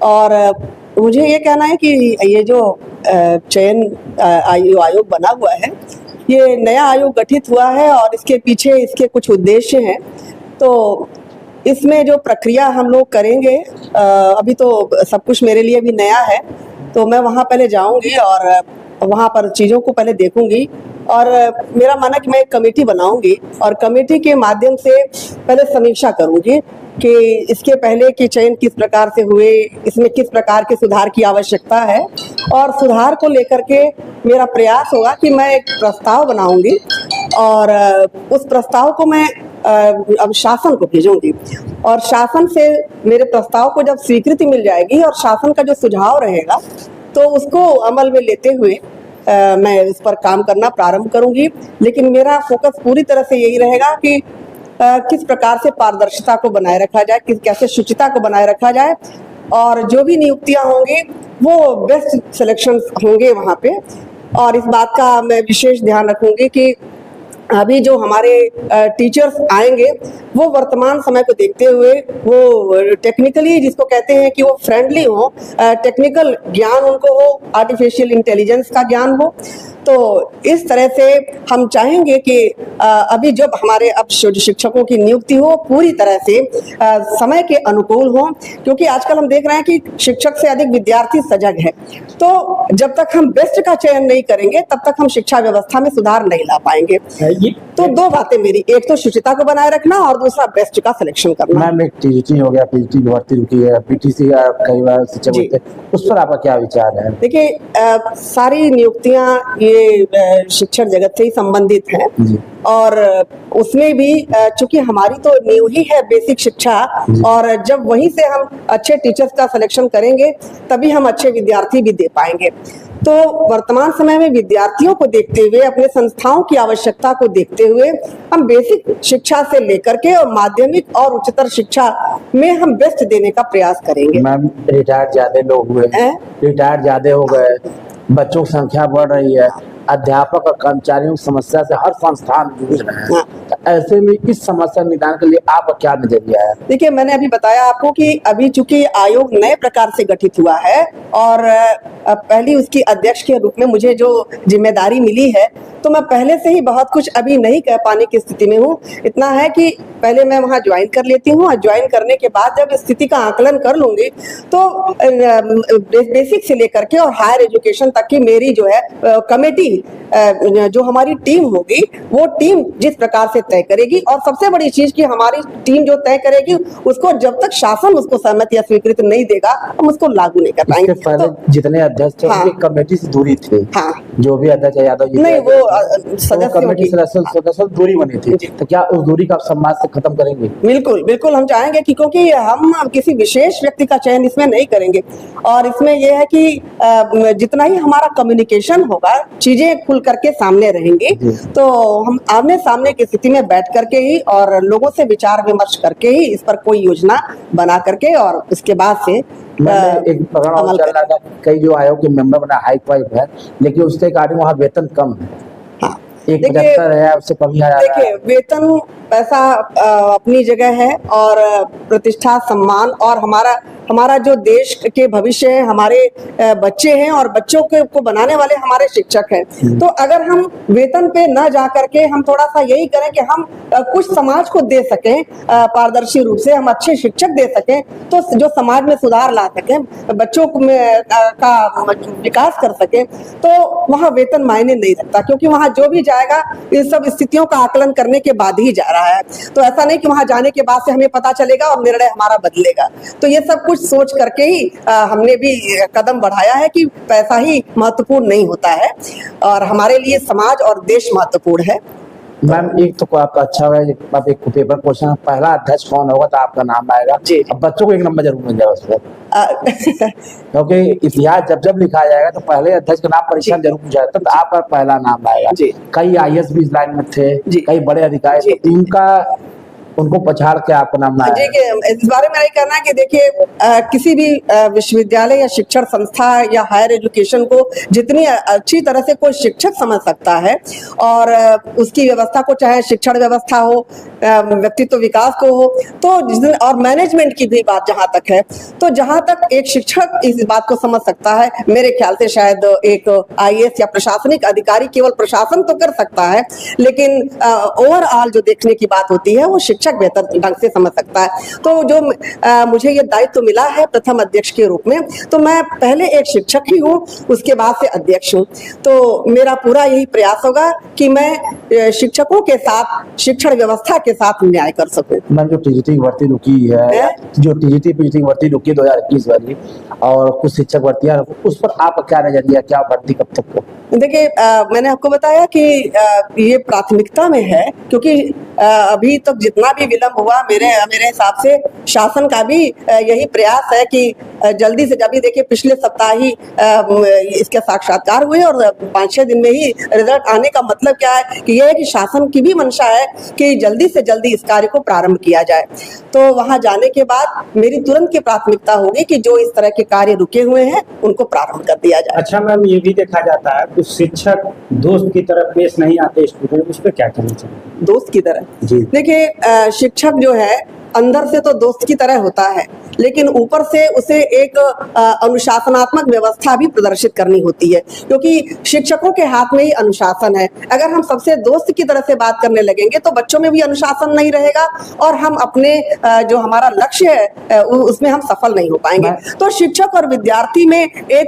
और मुझे ये कहना है कि ये जो चयन आयोग बना हुआ है, ये नया आयोग गठित हुआ है और इसके पीछे इसके कुछ उद्देश्य हैं। तो इसमें जो प्रक्रिया हम लोग करेंगे, अभी तो सब कुछ मेरे लिए भी नया है, तो मैं वहाँ पहले जाऊँगी और वहाँ पर चीज़ों को पहले देखूँगी और मेरा मानना है कि मैं एक कमेटी बनाऊँगी और कमेटी के माध्यम से पहले समीक्षा करूँगी कि इसके पहले के चयन किस प्रकार से हुए, इसमें किस प्रकार के सुधार की आवश्यकता है, और सुधार को लेकर के मेरा प्रयास होगा कि मैं एक प्रस्ताव बनाऊँगी और उस प्रस्ताव को मैं अब शासन को भेजूंगी और शासन से मेरे प्रस्ताव को जब स्वीकृति मिल जाएगी और शासन का जो सुझाव रहेगा तो उसको अमल में लेते हुए मैं इस पर काम करना प्रारंभ करूंगी। लेकिन मेरा फोकस पूरी तरह से यही रहेगा कि किस प्रकार से पारदर्शिता को बनाए रखा जाए, कैसे शुचिता को बनाए रखा जाए, और जो भी नियुक्तियां होंगी वो बेस्ट सिलेक्शन होंगे वहाँ पे। और इस बात का मैं विशेष ध्यान रखूंगी कि अभी जो हमारे टीचर्स आएंगे वो वर्तमान समय को देखते हुए वो टेक्निकली, जिसको कहते हैं कि वो फ्रेंडली हो, टेक्निकल ज्ञान उनको हो, आर्टिफिशियल इंटेलिजेंस का ज्ञान हो। तो इस तरह से हम चाहेंगे कि अभी जब हमारे अब शिक्षकों की नियुक्ति हो पूरी तरह से समय के अनुकूल हो, क्योंकि आजकल हम देख रहे हैं कि शिक्षक से अधिक विद्यार्थी सजग है। तो जब तक हम बेस्ट का चयन नहीं करेंगे तब तक हम शिक्षा व्यवस्था में सुधार नहीं ला पाएंगे। तो दो बातें मेरी, एक तो शुचिता को बनाए रखना और दूसरा बेस्ट का सिलेक्शन करना। मैम, एक टीचिंग हो गया, पीटी की भर्ती रुकी है, पीटीसी का कई बार शिक्षक होते हैं, उस पर आपका क्या विचार है? देखिए, सारी नियुक्तियां ये शिक्षण जगत से ही संबंधित हैं और उसमें भी चूंकि हमारी तो नींव ही है बेसिक शिक्षा, और जब वहीं से हम अच्छे टीचर्स का सिलेक्शन करेंगे तभी हम अच्छे विद्यार्थी भी दे पाएंगे। तो वर्तमान समय में विद्यार्थियों को देखते हुए, अपने संस्थाओं की आवश्यकता को देखते हुए हम बेसिक शिक्षा से लेकर के और माध्यमिक और उच्चतर शिक्षा में हम बेस्ट देने का प्रयास करेंगे। मैम, रिटायर्ड ज्यादा लोग हुए, रिटायर्ड ज्यादा हो गए, बच्चों की संख्या बढ़ रही है, अध्यापक और कर्मचारियों की समस्या से हर संस्थान जूझ रहे हैं। तो ऐसे में इस समस्या निदान के लिए आपका क्या नजरिया है? देखिए, मैंने अभी बताया आपको कि अभी चूंकि आयोग नए प्रकार से गठित हुआ है और पहली उसकी अध्यक्ष के रूप में मुझे जो जिम्मेदारी मिली है, तो मैं पहले से ही बहुत कुछ अभी नहीं कह पाने की स्थिति में हूँ। इतना है कि पहले मैं वहाँ ज्वाइन कर लेती हूँ और ज्वाइन करने के बाद जब स्थिति का आकलन कर लूंगी तो बेसिक से लेकर के और हायर एजुकेशन तक की मेरी जो है कमेटी, जो हमारी टीम होगी, वो टीम जिस प्रकार से तय करेगी, और सबसे बड़ी चीज कि हमारी टीम जो तय करेगी उसको जब तक शासन उसको सहमति या स्वीकृति नहीं देगा हम उसको लागू नहीं कर पाएंगे। पहले तो जितने अध्यक्ष थे उनकी कमेटी से दूरी थी। हाँ, जो भी अध्यक्ष यादव जी नहीं, वो सदस्य दूरी बनी थी, तो क्या उस दूरी का समाज से खत्म करेंगे? बिल्कुल बिल्कुल हम चाहेंगे कि, क्योंकि हम किसी विशेष व्यक्ति का चयन इसमें नहीं करेंगे, और इसमें यह है कि जितना ही हमारा कम्युनिकेशन होगा, चीजें खुल करके सामने रहेंगी, तो हम आमने सामने की स्थिति में बैठ करके ही और लोगों से विचार विमर्श करके ही इस पर कोई योजना बना करके और उसके बाद से एक प्रकरण चल रहा था, कई जो आयोग के मेंबर बना हाई फाइव है, लेकिन उसके कारण वहाँ वेतन कम है। हाँ, एक 75 है, उससे कम ही आ रहा है। देखिए, वेतन पैसा अपनी जगह है और प्रतिष्ठा, सम्मान, और हमारा जो देश के भविष्य है, हमारे बच्चे हैं और बच्चों को बनाने वाले हमारे शिक्षक हैं। तो अगर हम वेतन पे न जा करके हम थोड़ा सा यही करें कि हम कुछ समाज को दे सकें, पारदर्शी रूप से हम अच्छे शिक्षक दे सकें, तो जो समाज में सुधार ला सकें, बच्चों का विकास कर सकें, तो वहाँ वेतन मायने नहीं रखता, क्योंकि वहाँ जो भी जाएगा इन सब स्थितियों का आकलन करने के बाद ही जा रहा है। तो ऐसा नहीं कि वहाँ जाने के बाद से हमें पता चलेगा और निर्णय हमारा बदलेगा। तो ये सब कुछ सोच करके ही हमने भी कदम बढ़ाया है कि पैसा ही महत्वपूर्ण नहीं होता है और हमारे लिए समाज और देश महत्वपूर्ण है। मैम, एक तो आपका अच्छा है, आप एक पेपर क्वेश्चन, पहला अध्यक्ष कौन होगा तो आपका नाम आएगा जी। अब बच्चों को एक नंबर जरूर मिल जाएगा उस पर, क्योंकि इतिहास जब जब लिखा जाएगा तो पहले अध्यक्ष का नाम परीक्षा जरूर पूछा जाता है, तो आपका पहला नाम आएगा। कई IAS भी इस लाइन में थे, कई बड़े अधिकारी, इनका उनको पछाड़ के आपका नाम ना आए। देखिए, इस बारे में यही कहना है कि देखिए किसी भी विश्वविद्यालय या शिक्षण संस्था या हायर एजुकेशन को जितनी अच्छी तरह से कोई शिक्षक समझ सकता है और उसकी व्यवस्था को, चाहे शिक्षण व्यवस्था हो, व्यक्तित्व विकास को हो, तो और मैनेजमेंट की भी बात जहां तक है, तो जहां तक एक शिक्षक इस बात को समझ सकता है, मेरे ख्याल से शायद एक आईएएस या प्रशासनिक अधिकारी केवल प्रशासन तो कर सकता है, लेकिन ओवरऑल जो देखने की बात होती है वो शिक्षक बेहतर ढंग से समझ सकता है। तो जो मुझे ये दायित्व मिला है प्रथम अध्यक्ष के रूप में, तो मैं पहले एक शिक्षक ही हूँ, उसके बाद से अध्यक्ष हूँ। तो मेरा पूरा यही प्रयास होगा कि मैं शिक्षकों के साथ, शिक्षण व्यवस्था के साथ न्याय कर सकूं। मैम, जो टीजीटी की भर्ती रुकी है, जो टीजीटी पीजीटी की भर्ती रुकी 2021 वाली, और कुछ शिक्षक भर्तियां, उस पर आपका क्या नजरिया, क्या भर्ती कब तक हो? देखिए, मैंने आपको बताया कि ये प्राथमिकता में है, क्योंकि अभी तक जितना भी विलंब हुआ, मेरे हिसाब से शासन का भी यही प्रयास है कि जल्दी से, अभी देखिए पिछले सप्ताह ही इसके साक्षात्कार हुए और 5-6 दिन में ही रिजल्ट आने का मतलब क्या है कि यह है कि शासन की भी मंशा है कि जल्दी से जल्दी इस कार्य को प्रारंभ किया जाए। तो वहां जाने के बाद मेरी तुरंत की प्राथमिकता होगी कि जो इस तरह के कार्य रुके हुए हैं उनको प्रारंभ कर दिया जाए। अच्छा मैम, ये भी देखा जाता है कुछ शिक्षक दोस्त की तरह पेश नहीं आते स्टूडेंट, उस पर क्या कहना चाहिए? दोस्त की तरह? जी देखिए, शिक्षक जो है अंदर से तो दोस्त की तरह होता है, लेकिन ऊपर से उसे एक अनुशासनात्मक व्यवस्था भी प्रदर्शित करनी होती है, क्योंकि शिक्षकों के हाथ में ही अनुशासन है। अगर हम सबसे दोस्त की तरह से बात करने लगेंगे तो बच्चों में भी अनुशासन नहीं रहेगा और हम अपने जो हमारा लक्ष्य है उसमें हम सफल नहीं हो पाएंगे। तो शिक्षक और विद्यार्थी में एक